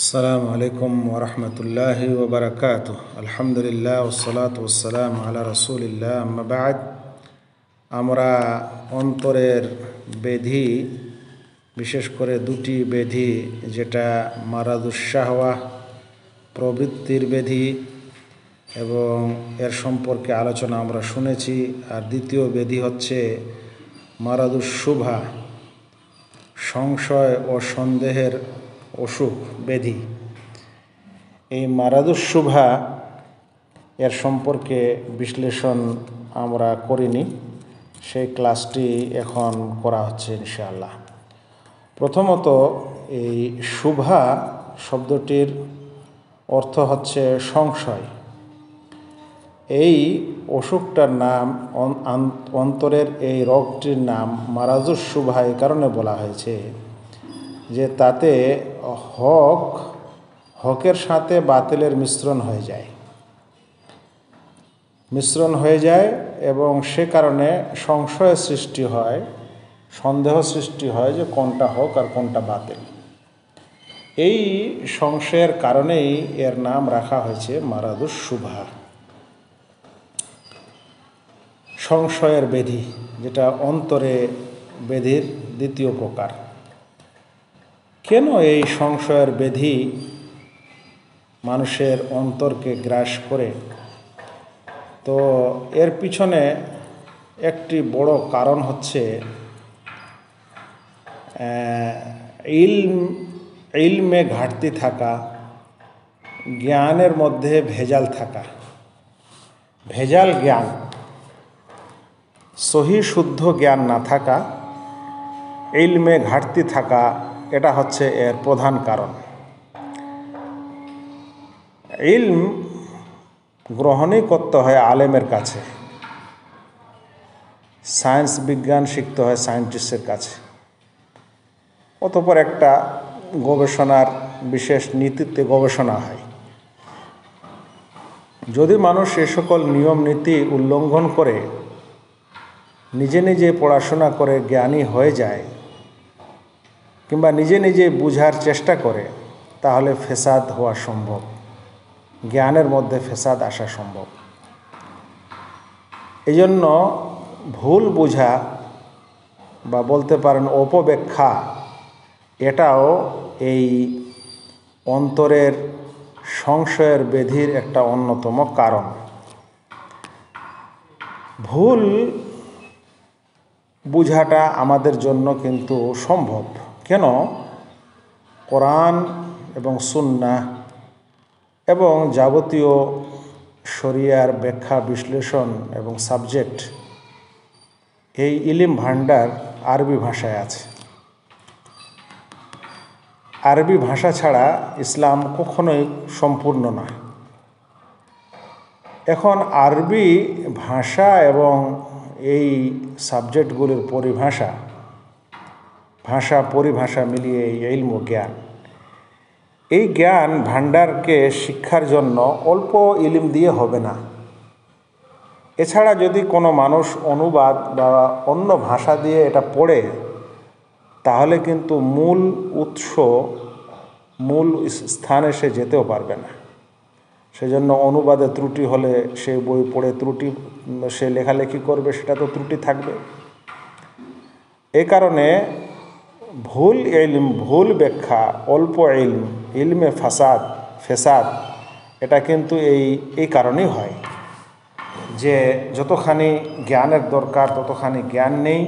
আসসালামু আলাইকুম ওরহমতুল্লাহি ওবরাকাতুহ। আলহামদুলিল্লাহ ওসসালাত ওয়াসসালাম আলা রাসূলিল্লাহ, আম্মা বা'দ। আমরা অন্তরের ব্যাধি, বিশেষ করে দুটি ব্যাধি, যেটা মারাদুশ শাহওয়া, প্রবৃত্তির ব্যাধি, এবং এর সম্পর্কে আলোচনা আমরা শুনেছি। আর দ্বিতীয় ব্যাধি হচ্ছে মারাদুশ শুভা, সংশয় ও সন্দেহের অসুখ ব্যাধি। এই মারাদুশ শুভা এর সম্পর্কে বিশ্লেষণ আমরা করিনি, সেই ক্লাসটি এখন করা হচ্ছে ইনশাআল্লাহ। প্রথমত, এই শুভা শব্দটির অর্থ হচ্ছে সংশয়। এই অসুখটার নাম, অন্তরের এই রোগটির নাম মারাদুশ শুভা এই কারণে বলা হয়েছে যে তাতে হকের সাথে বাতিলের মিশ্রণ হয়ে যায় এবং সে কারণে সংশয় সৃষ্টি হয়, সন্দেহ সৃষ্টি হয় যে কোনটা হক আর কোনটা বাতিল। এই সংশয়ের কারণেই এর নাম রাখা হয়েছে মারাদুশ শুভা, সংশয়ের ব্যাধি, যেটা অন্তরে ব্যাধির দ্বিতীয় প্রকার। কেন এই সংশয়ের ব্যাধি মানুষের অন্তরকে গ্রাস করে? তো এর পিছনে একটি বড় কারণ হচ্ছে ইলমে ঘাটতি থাকা, জ্ঞানের মধ্যে ভেজাল থাকা। ভেজাল জ্ঞান, সহি শুদ্ধ জ্ঞান না থাকা, ইলমে ঘাটতি থাকা, এটা হচ্ছে এর প্রধান কারণ। ইলম গ্রহণই করতে হয় আলেমের কাছে, সায়েন্স বিজ্ঞান শিখতে হয় সায়েন্টিস্টের কাছে, অতঃপর একটা গবেষণার বিশেষ নীতিতে গবেষণা হয়। যদি মানুষ এ সকল নিয়ম নীতি উল্লঙ্ঘন করে নিজে নিজে পড়াশোনা করে জ্ঞানী হয়ে যায়, কিংবা নিজে নিজে বুঝার চেষ্টা করে, তাহলে ফেসাদ হওয়া সম্ভব, জ্ঞানের মধ্যে ফেসাদ আসা সম্ভব। এই জন্য ভুল বোঝা বা বলতে পারেন অপব্যাখ্যা, এটাও এই অন্তরের সংশয়ের ব্যাধির একটা অন্যতম কারণ। ভুল বুঝাটা আমাদের জন্য কিন্তু সম্ভব। কেন? কোরআন এবং সুন্নাহ এবং যাবতীয় শরিয়ার ব্যাখ্যা বিশ্লেষণ এবং সাবজেক্ট, এই ইলিম ভান্ডার আরবি ভাষায় আছে। আরবি ভাষা ছাড়া ইসলাম কখনোই সম্পূর্ণ না। এখন আরবি ভাষা এবং এই সাবজেক্টগুলির পরিভাষা মিলিয়ে এই ইলম ও জ্ঞান, এই জ্ঞান ভান্ডারকে শিক্ষার জন্য অল্প ইলিম দিয়ে হবে না। এছাড়া যদি কোনো মানুষ অনুবাদ বা অন্য ভাষা দিয়ে এটা পড়ে, তাহলে কিন্তু মূল স্থানে সে যেতেও পারবে না। সেজন্য অনুবাদে ত্রুটি হলে সে বই পড়ে সে লেখালেখি করবে, সেটা তো ত্রুটি থাকবে। এ কারণে ভুল ইলম, ভুল ব্যাখ্যা, অল্প ইলমে ফেসাদ, এটা কিন্তু এই কারণেই হয় যে যতখানি জ্ঞানের দরকার ততখানি জ্ঞান নেই,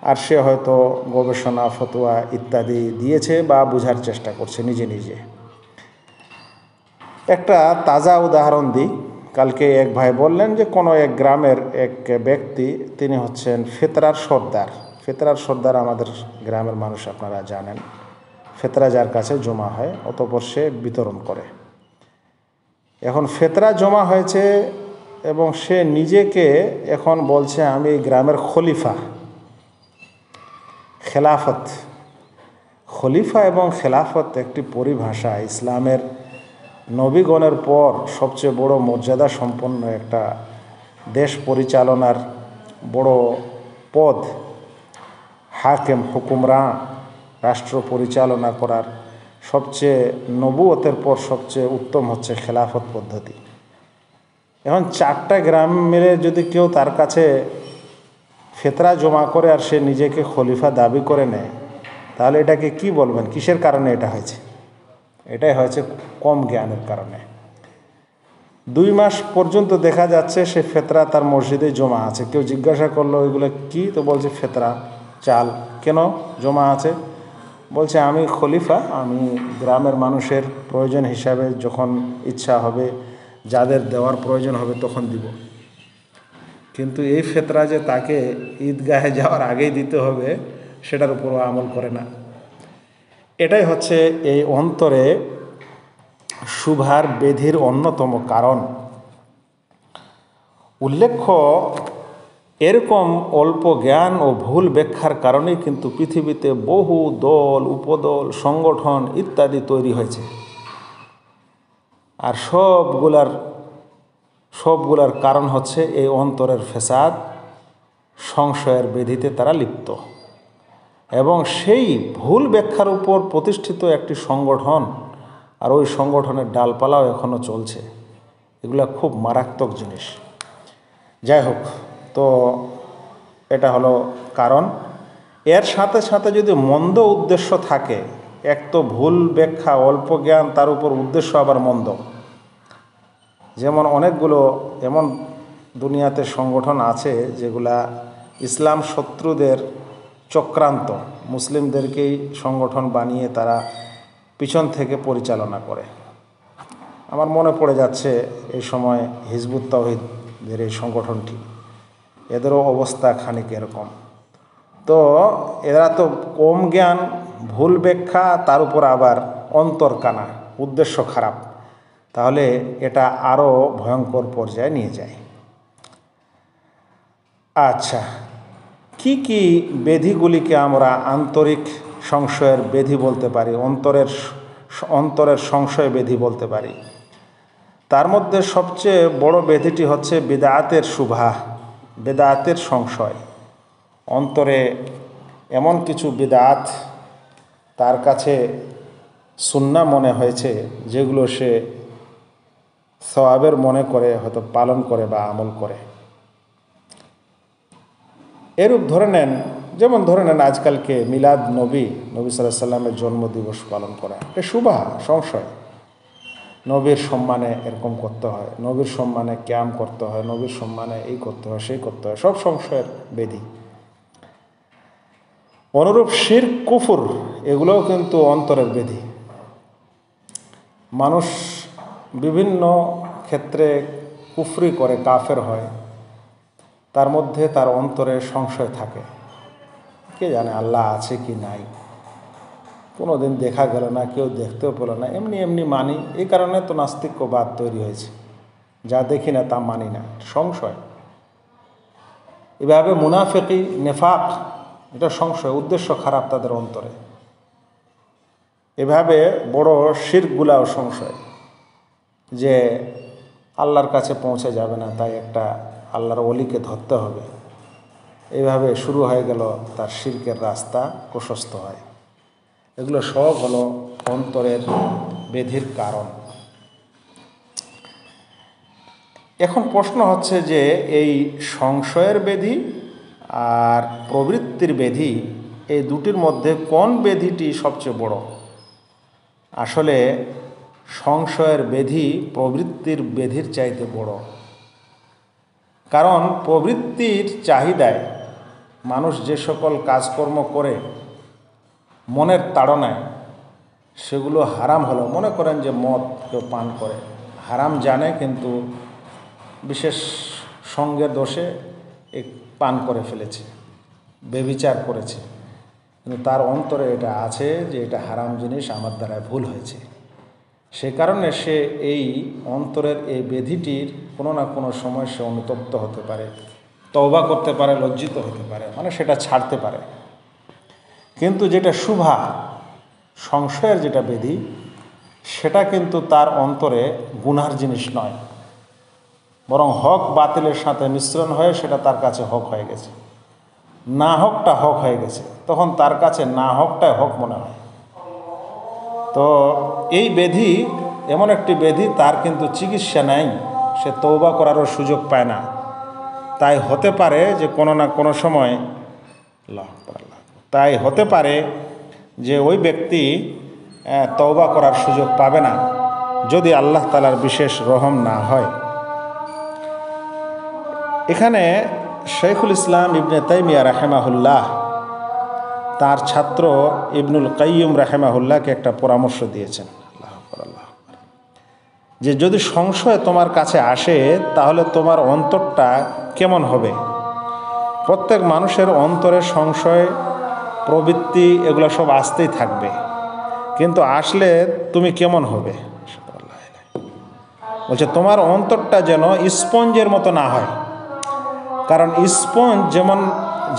আর সে হয়তো গবেষণা ফতোয়া ইত্যাদি দিয়েছে বা বোঝার চেষ্টা করছে নিজে নিজে। একটা তাজা উদাহরণ দিই। কালকে এক ভাই বললেন যে কোনো এক গ্রামের এক ব্যক্তি, তিনি হচ্ছেন ফেতরার সর্দার। আমাদের গ্রামের মানুষ আপনারা জানেন, ফেতরা যার কাছে জমা হয় অতঃপর সে বিতরণ করে। এখন ফেতরা জমা হয়েছে এবং সে নিজেকে এখন বলছে আমি এই গ্রামের খলিফা এবং খেলাফত একটি পরিভাষা। ইসলামের নবীগণের পর সবচেয়ে বড় মর্যাদা সম্পন্ন একটা দেশ পরিচালনার বড় পদ, হাকেম, হুকুমরান, রাষ্ট্র পরিচালনা করার সবচেয়ে নবুয়তের পর সবচেয়ে উত্তম হচ্ছে খেলাফত পদ্ধতি। এখন 4টা গ্রাম মিলে যদি কেউ তার কাছে ফেতরা জমা করে আর সে নিজেকে খলিফা দাবি করে নেয়, তাহলে এটাকে কি বলবেন? কিসের কারণে এটা হয়েছে? এটাই হয়েছে কম জ্ঞানের কারণে। 2 মাস পর্যন্ত দেখা যাচ্ছে সে ফেতরা তার মসজিদে জমা আছে। কেউ জিজ্ঞাসা করলো এগুলো কি, তো বলছে ফেতরা, চাল। কেন জমা আছে? বলছে আমি খলিফা, আমি গ্রামের মানুষের প্রয়োজন হিসাবে যখন ইচ্ছা হবে, যাদের দেওয়ার প্রয়োজন হবে তখন দিব। কিন্তু এই ফেতরা যে তাকে ঈদগাহে যাওয়ার আগেই দিতে হবে, সেটার উপরও আমল করে না। এটাই হচ্ছে এই অন্তরে শুভার বেধির অন্যতম কারণ। উল্লেখ্য, এরকম অল্প জ্ঞান ও ভুল ব্যাখ্যার কারণেই কিন্তু পৃথিবীতে বহু দল, উপদল, সংগঠন ইত্যাদি তৈরি হয়েছে। আর সবগুলার কারণ হচ্ছে এই অন্তরের ফেসাদ, সংশয়ের বেধিতে তারা লিপ্ত। এবং সেই ভুল ব্যাখ্যার উপর প্রতিষ্ঠিত একটি সংগঠন, আর ওই সংগঠনের ডালপালাও এখনও চলছে। এগুলো খুব মারাত্মক জিনিস। যাই হোক, তো এটা হলো কারণ। এর সাথে সাথে যদি মন্দ উদ্দেশ্য থাকে, এক তো ভুল ব্যাখ্যা, অল্প জ্ঞান, তার উপর উদ্দেশ্য আবার মন্দ। যেমন অনেকগুলো এমন দুনিয়াতে সংগঠন আছে যেগুলা ইসলাম শত্রুদের চক্রান্ত, মুসলিমদেরকেই সংগঠন বানিয়ে তারা পিছন থেকে পরিচালনা করে। আমার মনে পড়ে যাচ্ছে এই সময় হিজবুত তাওহীদের এই সংগঠনটি, এদেরও অবস্থা খানিক এরকম। তো এরা তো কম জ্ঞান, ভুল ব্যাখ্যা, তার উপর আবার অন্তর কানা, উদ্দেশ্য খারাপ। তাহলে এটা আরও ভয়ঙ্কর পর্যায়ে নিয়ে যায়। আচ্ছা, কি বেধিগুলিকে আমরা আন্তরিক সংশয়ের বেধি বলতে পারি, অন্তরের সংশয় বেধি বলতে পারি? তার মধ্যে সবচেয়ে বড় বেধিটি হচ্ছে বিদআতের শুভা, বিদআতের সংশয়। অন্তরে এমন কিছু বিদআত তার কাছে সুন্নাহ মনে হয়েছে, যেগুলো সে সওয়াবের মনে করে হয়তো পালন করে বা আমল করে। এরূপ যেমন ধরে নেন আজকালকে মিলাদ নবী সাল্লাল্লাহু আলাইহি সাল্লামের জন্মদিবস পালন করা, এটা শুভা সংশয়। নবীর সম্মানে এরকম করতে হয়, নবীর সম্মানে ক্যাম করতে হয়, নবীর সম্মানে এই করতে হয়, সেই করতে হয়, সব সংশয়ের বেধি। অনুরূপ শিরক, কুফর, এগুলোও কিন্তু অন্তরের বেধি। মানুষ বিভিন্ন ক্ষেত্রে কুফরি করে কাফের হয়, তার মধ্যে তার অন্তরে সংশয় থাকে। কে জানে আল্লাহ আছে কি নাই, কোনো দিন দেখা গেল না, কেউ দেখতেও পেল না, এমনি মানি। এই কারণে তো নাস্তিক্যবাদ তৈরি হয়েছে, যা দেখি না তা মানি না, সংশয়। এভাবে মুনাফিকি, নেফাক, এটা সংশয়, উদ্দেশ্য খারাপ তাদের অন্তরে। এভাবে বড় শিরকগুলাও সংশয়, যে আল্লাহর কাছে পৌঁছে যাবে না, তাই একটা আল্লাহর ওলিকে ধরতে হবে। এইভাবে শুরু হয়ে গেল তার শিরকের রাস্তা, প্রশস্ত হয়। এগুলো সব হলো অন্তরের বেধির কারণ। এখন প্রশ্ন হচ্ছে যে এই সংশয়ের বেধি আর প্রবৃত্তির বেধি, এই দুটির মধ্যে কোন বেধিটি সবচেয়ে বড়? আসলে সংশয়ের বেধি প্রবৃত্তির বেধির চাইতে বড়। কারণ প্রবৃত্তির চাহিদায় মানুষ যে সকল কাজকর্ম করে মনের তাড়নায়, সেগুলো হারাম হলো। মনে করেন যে মদ কেউ পান করে, হারাম জানে কিন্তু বিশেষ সঙ্গের দোষে পান করে ফেলেছে, বেবিচার করেছে, কিন্তু তার অন্তরে এটা আছে যে এটা হারাম জিনিস, আমার দ্বারা ভুল হয়েছে। সে কারণে সে এই অন্তরের এই বেধিটির কোনো না কোনো সময় সে অনুতপ্ত হতে পারে, তওবা করতে পারে, লজ্জিত হতে পারে, মানে সেটা ছাড়তে পারে। কিন্তু যেটা শুভা, সংশয়ের যেটা বেধি, সেটা কিন্তু তার অন্তরে গুনার জিনিস নয়, বরং হক বাতিলের সাথে মিশ্রণ হয়ে সেটা তার কাছে হক হয়ে গেছে, না হকটা হক হয়ে গেছে। তখন তার কাছে না হকটাই হক মনে হয়। তো এই ব্যাধি এমন একটি ব্যাধি, তার কিন্তু চিকিৎসা নাই, সে তওবা করারও সুযোগ পায় না। তাই হতে পারে যে কোনো না কোনো সময় তাই হতে পারে যে ওই ব্যক্তি তওবা করার সুযোগ পাবে না, যদি আল্লাহ তাআলার বিশেষ রহম না হয়। এখানে শাইখুল ইসলাম ইবনে তাইমিয়া রাহিমাহুল্লাহ তার ছাত্র ইবনুল কাইয়্যিম রাহিমাহুল্লাহকে একটা পরামর্শ দিয়েছেন যে যদি সংশয় তোমার কাছে আসে তাহলে তোমার অন্তরটা কেমন হবে। প্রত্যেক মানুষের অন্তরে সংশয়, প্রবৃত্তি এগুলো সব আসতেই থাকবে, কিন্তু আসলে তুমি কেমন হবে। বলছে তোমার অন্তরটা যেন স্পঞ্জের মতো না হয়, কারণ স্পঞ্জ যেমন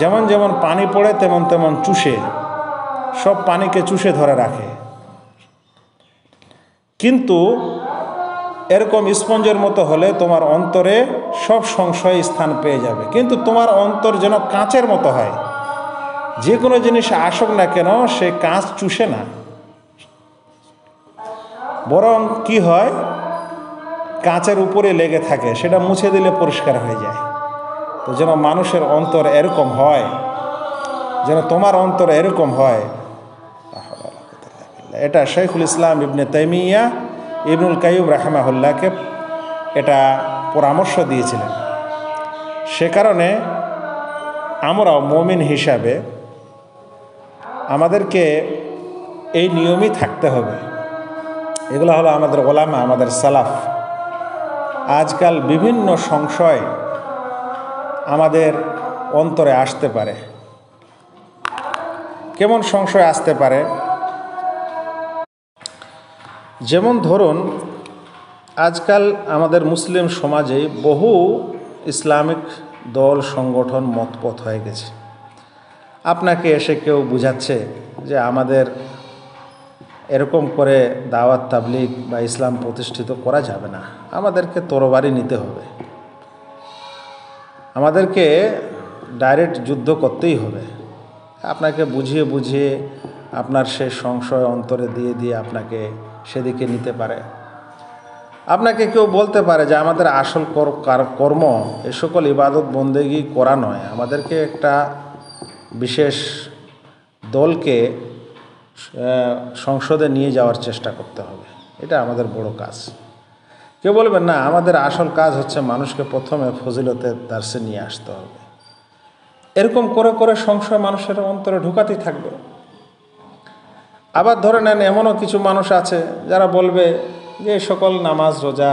যেমন যেমন পানি পড়ে তেমন তেমন চুষে, সব পানিকে চুষে ধরে রাখে, কিন্তু এরকম স্পঞ্জের মতো হলে তোমার অন্তরে সব সংশয় স্থান পেয়ে যাবে। কিন্তু তোমার অন্তর যেন কাঁচের মতো হয়, যে কোনো জিনিস আসুক না কেন সে কাঁচ চুষে না, বরং কি হয়, কাঁচের উপরে লেগে থাকে, সেটা মুছে দিলে পরিষ্কার হয়ে যায়। তো যেন মানুষের অন্তর এরকম হয়, যেন তোমার অন্তর এরকম হয়। এটা শাইখুল ইসলাম ইবনে তাইমিয়া ইবনুল কাইয়্যিম রাহিমাহুল্লাহকে এটা পরামর্শ দিয়েছিলেন। সে কারণে আমরাও মুমিন হিসাবে আমাদেরকে এই নিয়মই থাকতে হবে। এগুলো হলো আমাদের ওলামা, আমাদের সালাফ। আজকাল বিভিন্ন সংশয় আমাদের অন্তরে আসতে পারে। কেমন সংশয় আসতে পারে? যেমন ধরুন, আজকাল আমাদের মুসলিম সমাজে বহু ইসলামিক দল, সংগঠন, মতপথ হয়ে গেছে। আপনাকে এসে কেউ বুঝাচ্ছে যে আমাদের এরকম করে দাওয়াত তাবলীগ বা ইসলাম প্রতিষ্ঠিত করা যাবে না, আমাদেরকে তরবারি নিতে হবে, আমাদেরকে ডাইরেক্ট যুদ্ধ করতেই হবে। আপনাকে বুঝিয়ে বুঝিয়ে আপনার সে সংশয় অন্তরে দিয়ে দিয়ে আপনাকে সেদিকে নিতে পারে। আপনাকে কেউ বলতে পারে যে আমাদের আসল কর্ম এ সকল ইবাদত বন্দেগী করা নয়, আমাদেরকে একটা বিশেষ দলকে সংসদে নিয়ে যাওয়ার চেষ্টা করতে হবে, এটা আমাদের বড় কাজ। কেউ বলবেন না, আমাদের আসল কাজ হচ্ছে মানুষকে প্রথমে ফজিলতের দার্সে নিয়ে আসতে হবে। এরকম করে করে সংশয় মানুষের অন্তরে ঢুকাতেই থাকবে। আবার ধরে নেন, এমনও কিছু মানুষ আছে যারা বলবে যে সকল নামাজ রোজা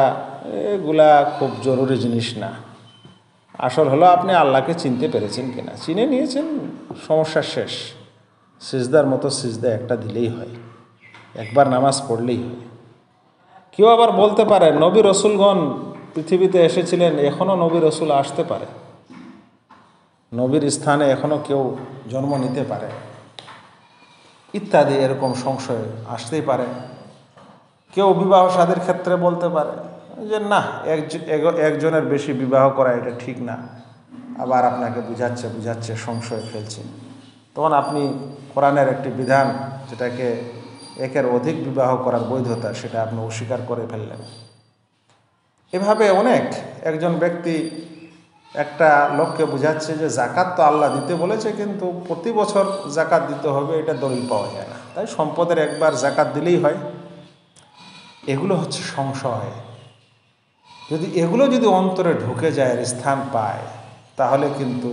এগুলা খুব জরুরি জিনিস না, আসল হলো আপনি আল্লাহকে চিনতে পেরেছেন কিনা, চিনে নিয়েছেন সমস্যা শেষ, সিজদার মতো সিজদা একটা দিলেই হয়, একবার নামাজ পড়লেই হয়। কেউ আবার বলতে পারে নবী রসুলগণ পৃথিবীতে এসেছিলেন, এখনও নবী রসুল আসতে পারে, নবীর স্থানে এখনও কেউ জন্ম নিতে পারে, ইত্যাদি এরকম সংশয় আসতেই পারে। কেউ বিবাহ শাদীর ক্ষেত্রে বলতে পারে যে না, একজনের বেশি বিবাহ করা এটা ঠিক না, আবার আপনাকে বুঝাচ্ছে সংশয় ফেলছে, তখন আপনি কোরআনের একটি বিধান যেটাকে একের অধিক বিবাহ করার বৈধতা, সেটা আপনি অস্বীকার করে ফেললেন। এভাবে একজন ব্যক্তি একটা লোককে বুঝাচ্ছে যে জাকাত তো আল্লাহ দিতে বলেছে, কিন্তু প্রতি বছর জাকাত দিতে হবে, এটা দলিল পাওয়া যায় না, তাই সম্পদের একবার জাকাত দিলেই হয়। এগুলো হচ্ছে সংশয়। এগুলো যদি অন্তরে ঢুকে যায়, স্থান পায়, তাহলে কিন্তু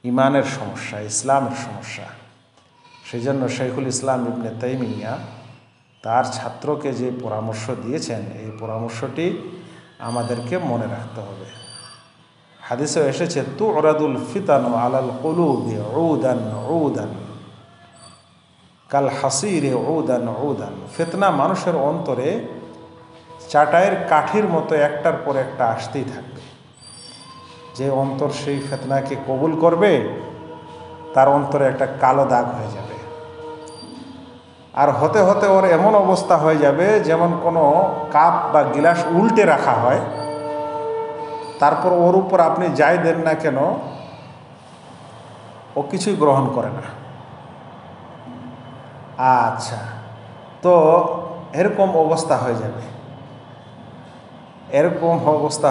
ইমানের সমস্যা, ইসলামের সমস্যা। সেই জন্য শাইখুল ইসলাম ইবনে তাইমিয়া তার ছাত্রকে যে পরামর্শ দিয়েছেন, এই পরামর্শটি আমাদেরকে মনে রাখতে হবে। হাদিসে এসেছে তুরাদুল ফিতানু আলাল কুলুবি উদান উদান কাল হাসিরে উদান উদান। ফিতনা মানুষের অন্তরে চাটাইয়ের কাঠির মতো একটার পর একটা আসতেই থাকবে। যে অন্তর সেই ফিতনাকে কবুল করবে, তার অন্তরে একটা কালো দাগ হয়ে যাবে, আর হতে হতে ওর এমন অবস্থা হয়ে যাবে যেমন কোনো কাপ বা গিলাস উল্টে রাখা হয়, তারপর ওর উপর আপনি যাই দেন না কেন ও কিছুই গ্রহণ করে না। আচ্ছা, তো এরকম অবস্থা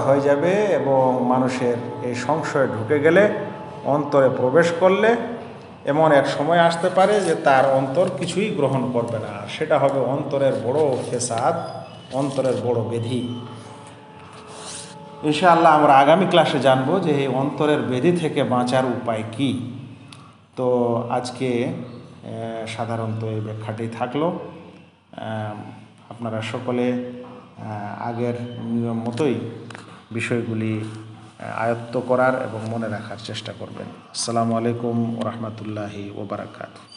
হয়ে যাবে, এবং মানুষের এই সংশয় ঢুকে গেলে, অন্তরে প্রবেশ করলে এমন এক সময় আসতে পারে যে তার অন্তর কিছুই গ্রহণ করবে না, সেটা হবে অন্তরের বড় ফেসাদ, অন্তরের বড় ব্যাধি। ইনশাআল্লাহ আমরা আগামী ক্লাসে জানবো যে এই অন্তরের ব্যাধি থেকে বাঁচার উপায় কি। তো আজকে সাধারণত এই ব্যাখ্যাটি থাকলো। আপনারা সকলে আগের নিয়ম মতোই বিষয়গুলি আয়ত্ত করার এবং মনে রাখার চেষ্টা করবেন। আসসালামু আলাইকুম ওয়া রাহমাতুল্লাহি ওয়া বারাকাতুহু।